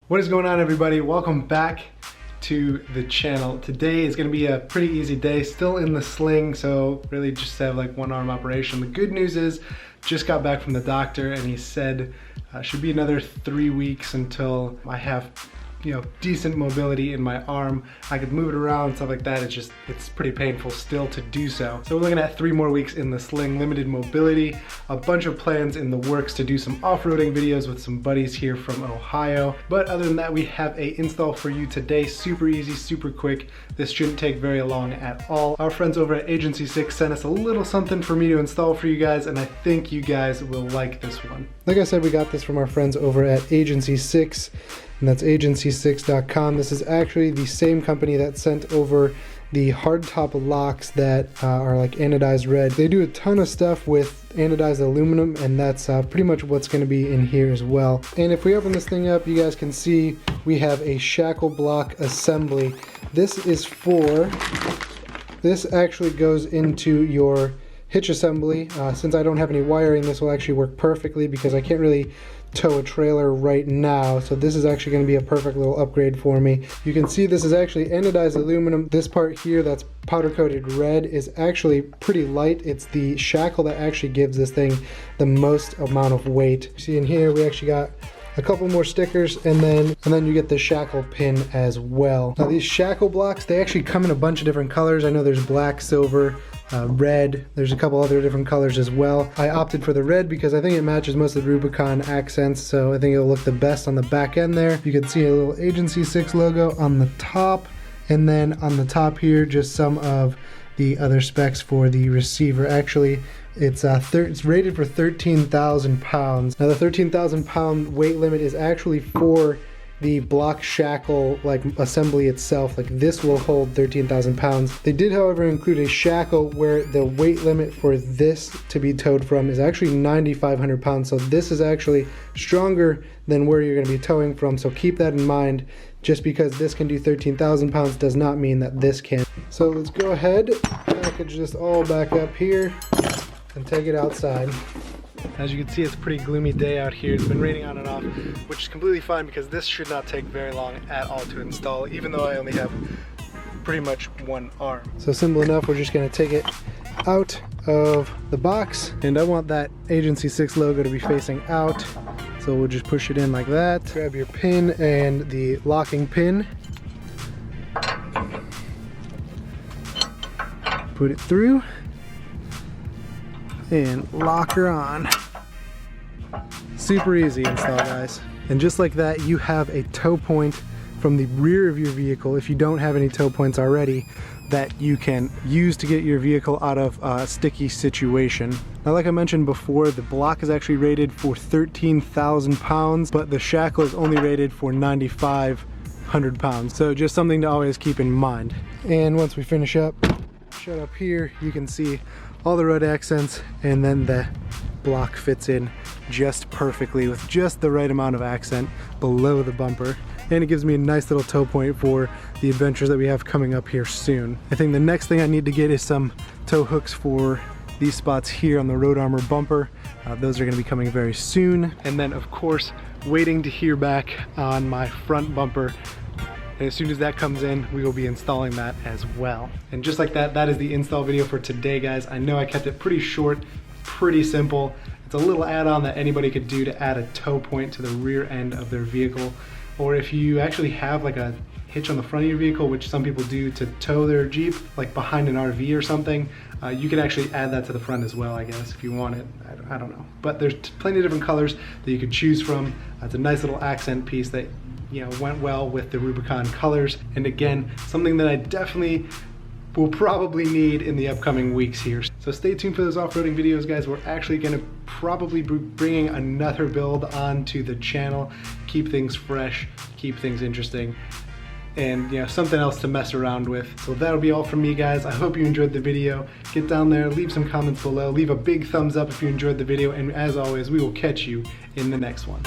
What is going on, everybody? Welcome back to the channel. Today is going to be a pretty easy day, still in the sling, so really just have like one arm operation. The good news is just got back from the doctor and he said should be another 3 weeks until I have decent mobility in my arm. I could move it around, stuff like that. It's pretty painful still to do so. So we're looking at 3 more weeks in the sling, limited mobility, a bunch of plans in the works to do some off-roading videos with some buddies here from Ohio. But other than that, we have a install for you today. Super easy, super quick. This shouldn't take very long at all. Our friends over at Agency6 sent us a little something for me to install for you guys, and I think you guys will like this one. Like I said, we got this from our friends over at Agency6. And that's Agency6.com. This is actually the same company that sent over the hardtop locks that are like anodized red. They do a ton of stuff with anodized aluminum, and that's pretty much what's going to be in here as well. And if we open this thing up, you guys can see we have a shackle block assembly. This actually goes into your hitch assembly. Since I don't have any wiring, this will actually work perfectly because I can't really tow a trailer right now, so this is actually going to be a perfect little upgrade for me. You can see this is actually anodized aluminum. This part here that's powder coated red is actually pretty light. It's the shackle that actually gives this thing the most amount of weight. See in here we actually got a couple more stickers, and then you get the shackle pin as well. Now these shackle blocks, they actually come in a bunch of different colors. I know there's black, silver, red. There's a couple other different colors as well. I opted for the red because I think it matches most of the Rubicon accents, so I think it'll look the best on the back end there. You can see a little Agency6 logo on the top, and then on the top here just some of the other specs for the receiver. Actually, it's rated for 13,000 pounds. Now the 13,000 pound weight limit is actually for the block shackle like assembly itself. Like this will hold 13,000 pounds. They did, however, include a shackle where the weight limit for this to be towed from is actually 9,500 pounds. So this is actually stronger than where you're going to be towing from. So keep that in mind. Just because this can do 13,000 pounds does not mean that this can. So let's go ahead, package this all back up here and take it outside. As you can see, it's a pretty gloomy day out here. It's been raining on and off, which is completely fine because this should not take very long at all to install, even though I only have pretty much one arm. So simple enough, we're just gonna take it out of the box, and I want that Agency6 logo to be facing out. So we'll just push it in like that. Grab your pin and the locking pin. Put it through. And lock her on. Super easy install, guys. And just like that, you have a tow point from the rear of your vehicle, if you don't have any tow points already, that you can use to get your vehicle out of a sticky situation. Now, like I mentioned before, the block is actually rated for 13,000 pounds, but the shackle is only rated for 9,500 pounds. So just something to always keep in mind. And once we finish up, shut up here, you can see all the red accents, and then the block fits in just perfectly with just the right amount of accent below the bumper. And it gives me a nice little tow point for the adventures that we have coming up here soon. I think the next thing I need to get is some tow hooks for these spots here on the Road Armor bumper. Those are going to be coming very soon. And then, of course, waiting to hear back on my front bumper. And as soon as that comes in, we will be installing that as well. And just like that, that is the install video for today, guys. I know I kept it pretty short, pretty simple. It's a little add-on that anybody could do to add a tow point to the rear end of their vehicle. Or if you actually have like a hitch on the front of your vehicle, which some people do to tow their Jeep, like behind an RV or something, you can actually add that to the front as well, I guess, if you want it. I don't know. But there's plenty of different colors that you can choose from. It's a nice little accent piece that went well with the Rubicon colors, and again, something that I definitely will probably need in the upcoming weeks here. So stay tuned for those off-roading videos, guys. We're actually going to probably be bringing another build onto the channel, keep things fresh, keep things interesting, and something else to mess around with. So that'll be all from me, guys. I hope you enjoyed the video. Get down there, leave some comments below, leave a big thumbs up if you enjoyed the video, and as always, we will catch you in the next one.